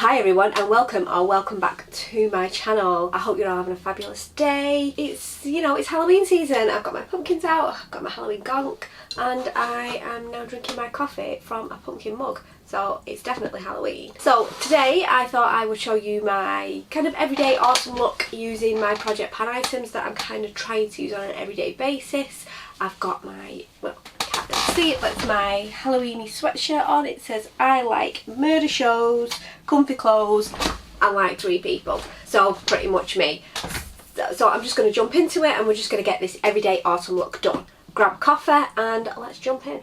Hi everyone and welcome back to my channel. I hope you're all having a fabulous day. It's Halloween season. I've got my pumpkins out, I've got my Halloween gonk, and I am now drinking my coffee from a pumpkin mug. So it's definitely Halloween. So today I thought I would show you my kind of everyday autumn look using my project pan items that I'm kind of trying to use on an everyday basis. I've got my, well, can't really see it, but it's my Halloweeny sweatshirt on. It says I like murder shows, comfy clothes, and like 3 people. So pretty much me. So I'm just going to jump into it and we're just going to get this everyday autumn look done. Grab a coffee and let's jump in.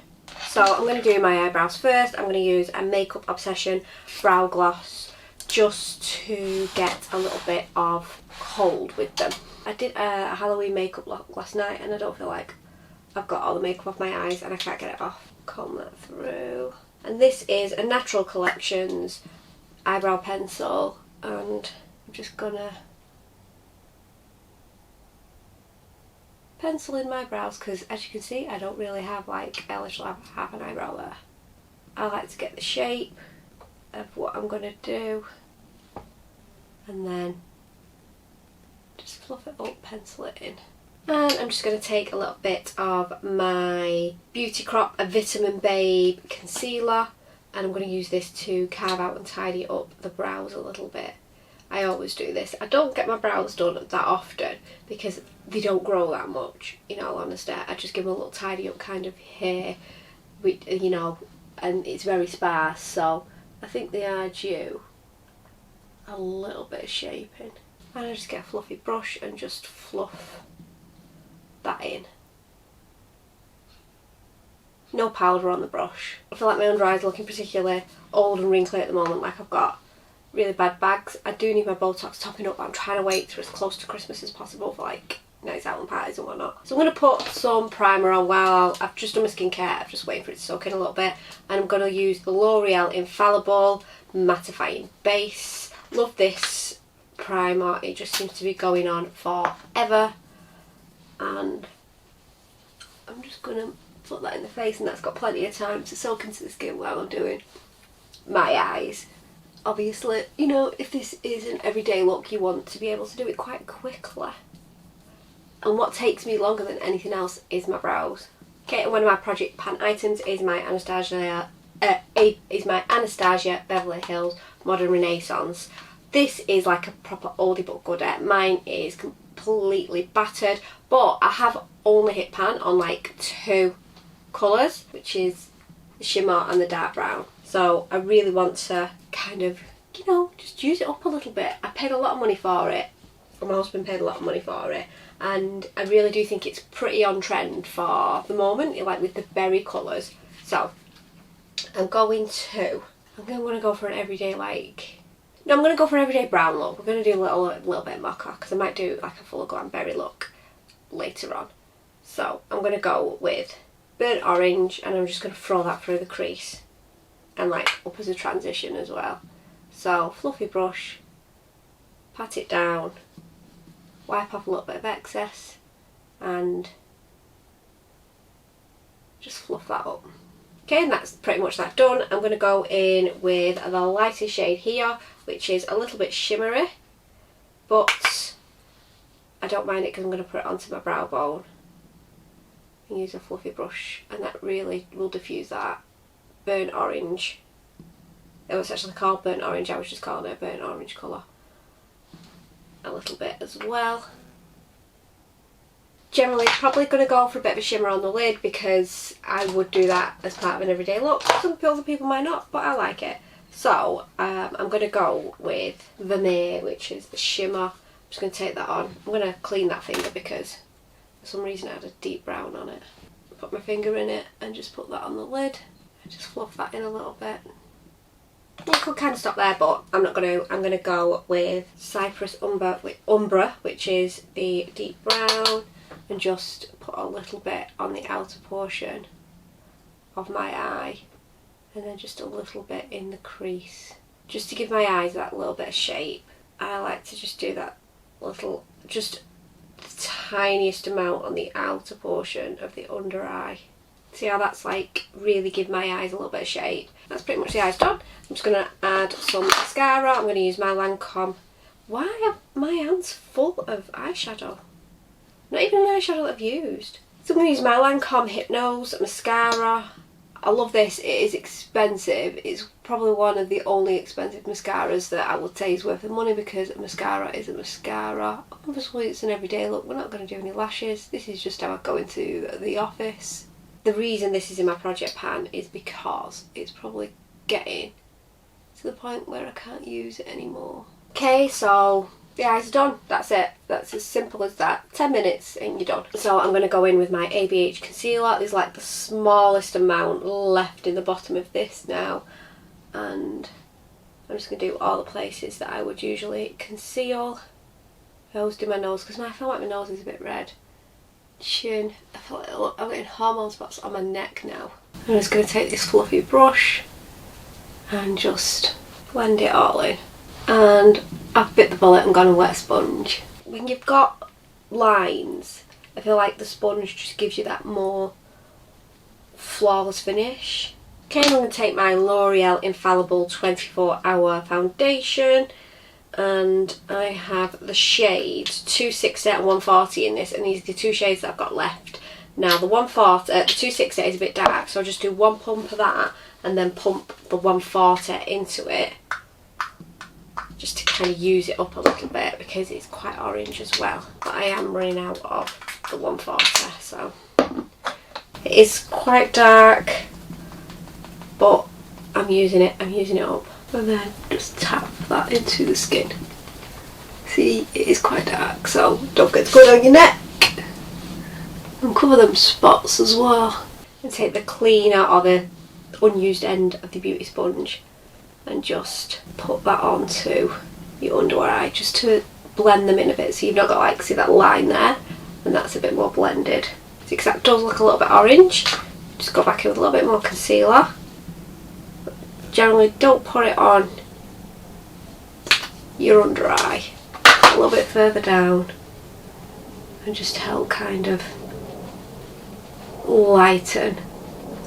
So I'm going to do my eyebrows first. I'm going to use a Makeup Obsession brow gloss just to get a little bit of hold with them. I did a Halloween makeup look last night and I don't feel like I've got all the makeup off my eyes and I can't get it off. Comb that through. And this is a Natural Collections eyebrow pencil and I'm just gonna pencil in my brows because, as you can see, I don't really have like, I literally have half an eyebrow there. I like to get the shape of what I'm gonna do and then just fluff it up, pencil it in. And I'm just going to take a little bit of my Beauty Crop a Vitamin Babe concealer and I'm going to use this to carve out and tidy up the brows a little bit. I always do this. I don't get my brows done that often because they don't grow that much, in all honesty. I just give them a little tidy up kind of here, and it's very sparse, so I think they are due a little bit of shaping. And I just get a fluffy brush and just fluff that in. No powder on the brush. I feel like my under eyes are looking particularly old and wrinkly at the moment, like I've got really bad bags. I do need my Botox topping up, but I'm trying to wait till as close to Christmas as possible for like nights out and parties and whatnot. So I'm going to put some primer on while I've just done my skincare. I'm just waiting for it to soak in a little bit, and I'm going to use the L'Oreal Infallible Mattifying Base. Love this primer, it just seems to be going on forever. And I'm just going to put that in the face, and that's got plenty of time to soak into the skin while I'm doing my eyes. Obviously, if this is an everyday look, you want to be able to do it quite quickly. And what takes me longer than anything else is my brows. Okay, and one of my project pan items is my Anastasia Beverly Hills Modern Renaissance. This is like a proper oldie but goodie. Mine is completely battered, but I have only hit pan on like 2 colours, which is the shimmer and the dark brown. So I really want to kind of, just use it up a little bit. I paid a lot of money for it, or my husband paid a lot of money for it, and I really do think it's pretty on trend for the moment, like with the berry colours. So I'm going to go for an everyday I'm going to go for an everyday brown look. We're going to do a little bit mocha because I might do like a full glam berry look later on. So I'm going to go with burnt orange and I'm just going to throw that through the crease and like up as a transition as well. So fluffy brush, pat it down, wipe off a little bit of excess and just fluff that up. Okay, and that's pretty much that done. I'm going to go in with the lighter shade here, which is a little bit shimmery, but I don't mind it because I'm going to put it onto my brow bone and use a fluffy brush, and that really will diffuse that burnt orange. It was actually called burnt orange, I was just calling it a burnt orange colour. A little bit as well. Generally probably going to go for a bit of a shimmer on the lid because I would do that as part of an everyday look. Some other people might not, but I like it. So I'm going to go with Vermeer, which is the shimmer. I'm just going to take that on. I'm going to clean that finger because for some reason I had a deep brown on it. Put my finger in it and just put that on the lid. Just fluff that in a little bit. I could kind of stop there, but I'm not going to. I'm going to go with Cyprus Umbra, which is the deep brown, and just put a little bit on the outer portion of my eye and then just a little bit in the crease, just to give my eyes that little bit of shape. I like to just do that little, just the tiniest amount on the outer portion of the under eye. See how that's like really give my eyes a little bit of shape. That's pretty much the eyes done. I'm just going to add some mascara. I'm going to use my Lancome. Why are my hands full of eyeshadow? Not even an eyeshadow that I've used. So I'm going to use my Lancome Hypnose mascara. I love this. It is expensive. It's probably one of the only expensive mascaras that I would say is worth the money, because mascara is a mascara. Obviously it's an everyday look. We're not going to do any lashes. This is just how I go into the office. The reason this is in my project pan is because it's probably getting to the point where I can't use it anymore. Okay, so the eyes are done. That's it. That's as simple as that. 10 minutes and you're done. So I'm going to go in with my ABH concealer. There's like the smallest amount left in the bottom of this now. And I'm just going to do all the places that I would usually conceal. I always do my nose because I feel like my nose is a bit red. Chin. I feel like I'm getting hormone spots on my neck now. I'm just going to take this fluffy brush and just blend it all in. And I've bit the bullet and gone and wet a sponge. When you've got lines, I feel like the sponge just gives you that more flawless finish. Okay, I'm going to take my L'Oreal Infallible 24-Hour Foundation, and I have the shades 260 and 140 in this, and these are the two shades that I've got left. Now the 260 is a bit dark, so I'll just do one pump of that and then pump the 140 into it, just to kind of use it up a little bit because it's quite orange as well. But I am running out of the 140, so it is quite dark, but I'm using it up. And then just tap that into the skin. See, it is quite dark, so don't forget to put it on your neck. And cover them spots as well. And take the cleaner or the unused end of the beauty sponge and just put that onto your under eye, just to blend them in a bit, so you've not got like, see that line there, and that's a bit more blended. See, because that does look a little bit orange. Just go back in with a little bit more concealer. But generally don't put it on your under eye, a little bit further down, and just help kind of lighten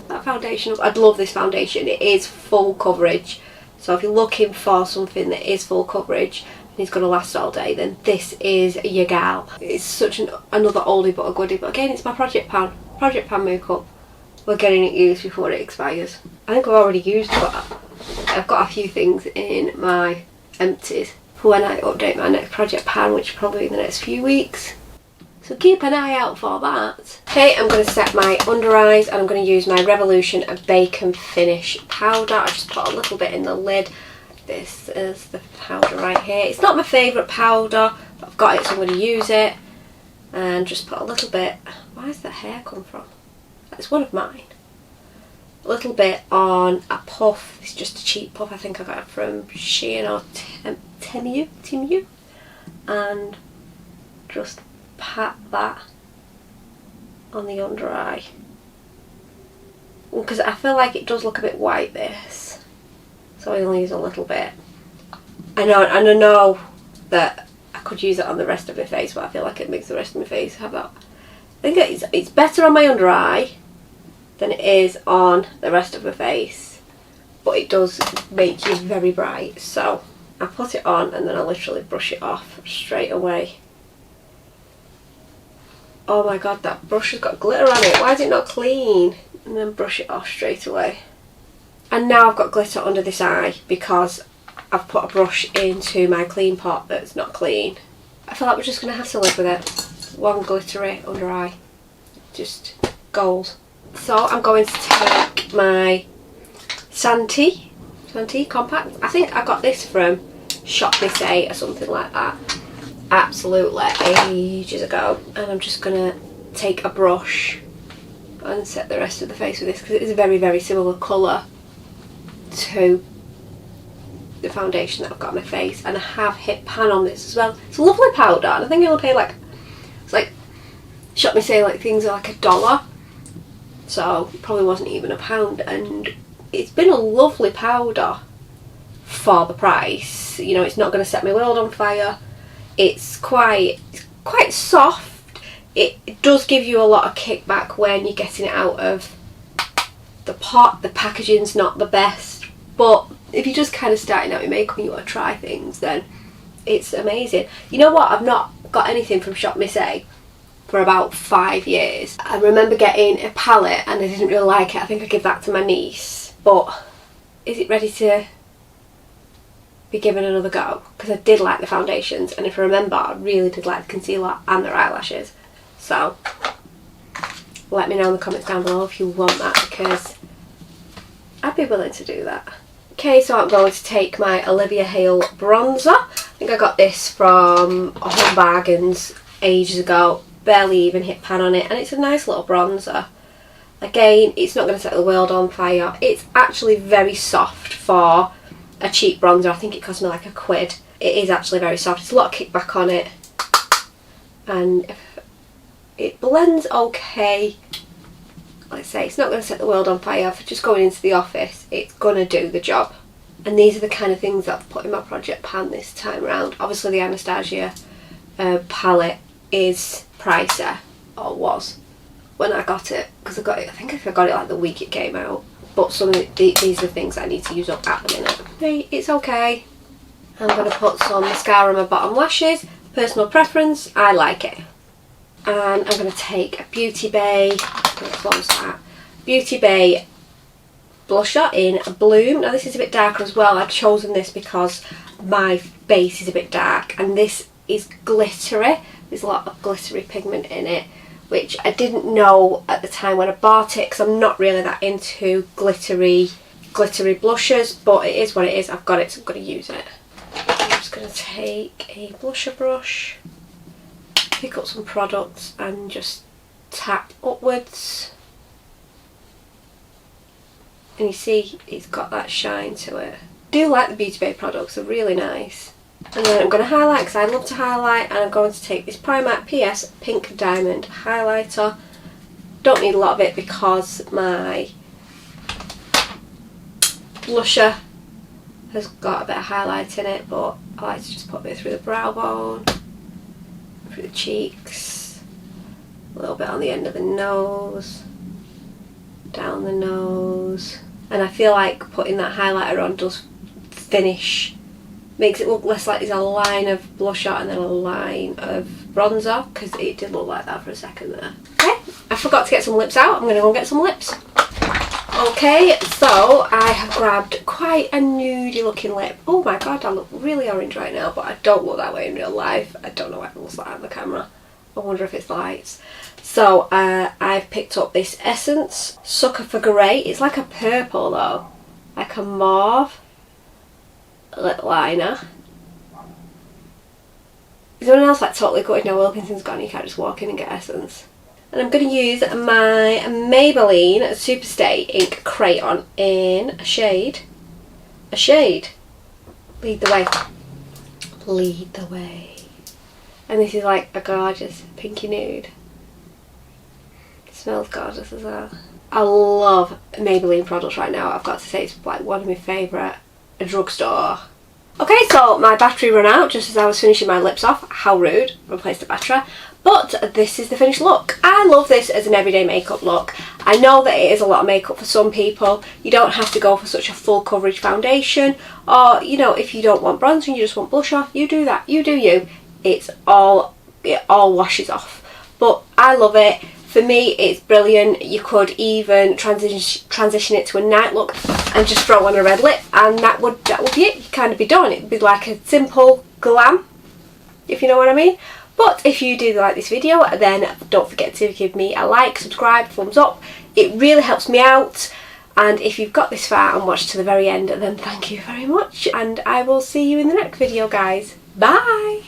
that foundation up. I'd love this foundation. It is full coverage. So if you're looking for something that is full coverage and is going to last all day, then this is your gal. It's such another oldie but a goodie. But again, it's my project pan makeup. We're getting it used before it expires. I think I've already used it, but I've got a few things in my empties for when I update my next project pan, which is probably in the next few weeks. So keep an eye out for that. Okay, I'm going to set my under eyes, and I'm going to use my Revolution Bacon Finish powder. I just put a little bit in the lid. This is the powder right here. It's not my favourite powder, but I've got it, so I'm going to use it. And just put a little bit. Where does that hair come from? It's one of mine. A little bit on a puff. It's just a cheap puff. I think I got it from Shein or Temu. And just pat that on the under eye, because I feel like it does look a bit white, this, so I only use a little bit. I know that I could use it on the rest of my face, but I feel like it makes the rest of my face have that. I think it's better on my under eye than it is on the rest of my face, but it does make you very bright. So I put it on and then I literally brush it off straight away. Oh my god, that brush has got glitter on it. Why is it not clean? And then brush it off straight away. And now I've got glitter under this eye because I've put a brush into my clean pot that's not clean. I feel like we're just going to have to live with it. One glittery under eye. Just gold. So I'm going to take my Santee compact. I think I got this from Shop Miss A or something like that. Absolutely ages ago, and I'm just gonna take a brush and set the rest of the face with this, because it is a very, very similar colour to the foundation that I've got on my face, and I have hit pan on this as well. It's a lovely powder, and I think you'll pay like, it's like Shop Me Say, like things are like $1, so it probably wasn't even £1, and it's been a lovely powder for the price. You know, it's not going to set my world on fire. It's quite soft. It does give you a lot of kickback when you're getting it out of the pot, the packaging's not the best, but if you're just kind of starting out your makeup and you want to try things, then it's amazing. You know what, I've not got anything from Shop Miss A for about 5 years. I remember getting a palette and I didn't really like it. I think I gave that to my niece, but is it ready to be given another go? Because I did like the foundations, and if I remember, I really did like the concealer and their eyelashes. So let me know in the comments down below if you want that, because I'd be willing to do that. Okay, so I'm going to take my Olivia Hale bronzer. I think I got this from Home Bargains ages ago. Barely even hit pan on it, and it's a nice little bronzer. Again, it's not going to set the world on fire. It's actually very soft for a cheap bronzer. I think it cost me like £1. It is actually very soft. It's a lot of kickback on it, and it blends okay. Like I say, it's not going to set the world on fire. For just going into the office, it's going to do the job. And these are the kind of things that I've put in my project pan this time around. Obviously the Anastasia palette is pricier, or was when I got it, because I got it, I think I got it like the week it came out. But some of these are things I need to use up at the minute. Hey, it's okay. I'm going to put some mascara on my bottom lashes. Personal preference, I like it. And I'm going to take a Beauty Bay, I'm going to close that, Beauty Bay blusher in Bloom. Now this is a bit darker as well. I've chosen this because my base is a bit dark, and this is glittery. There's a lot of glittery pigment in it, which I didn't know at the time when I bought it, because I'm not really that into glittery blushers, but it is what it is. I've got it, so I'm going to use it. I'm just going to take a blusher brush, pick up some products and just tap upwards, and you see it's got that shine to it. I do like the Beauty Bay products, they're really nice. And then I'm going to highlight, because I love to highlight, and I'm going to take this Primark PS Pink Diamond highlighter. Don't need a lot of it because my blusher has got a bit of highlight in it, but I like to just put a bit through the brow bone, through the cheeks, a little bit on the end of the nose, down the nose. And I feel like putting that highlighter on does finish, makes it look less like there's a line of blusher and then a line of bronzer, because it did look like that for a second there. Okay, I forgot to get some lips out. I'm going to go and get some lips. Okay, so I have grabbed quite a nudie looking lip. Oh my god, I look really orange right now, but I don't look that way in real life. I don't know what it looks like on the camera. I wonder if it's the lights. So I've picked up this Essence Sucker for Grey. It's like a purple though, like a mauve lip liner. Is anyone else like totally gutted now Wilkinson's gone? You can't just walk in and get Essence. And I'm going to use my Maybelline Superstay Ink Crayon in a shade. Lead the way. Lead the way. And this is like a gorgeous pinky nude. It smells gorgeous as well. I love Maybelline products right now. I've got to say, it's like one of my favourite drugstore. Okay, so my battery ran out just as I was finishing my lips off. How rude. Replaced the battery. But this is the finished look. I love this as an everyday makeup look. I know that it is a lot of makeup for some people. You don't have to go for such a full coverage foundation, or you know, if you don't want bronzer and you just want blusher, you do that. You do you. It all washes off. But I love it. For me, it's brilliant. You could even transition it to a night look and just throw on a red lip, and that would be it. You'd kind of be done. It'd be like a simple glam, if you know what I mean. But if you do like this video, then don't forget to give me a like, subscribe, thumbs up. It really helps me out. And if you've got this far and watched to the very end, then thank you very much. And I will see you in the next video, guys. Bye!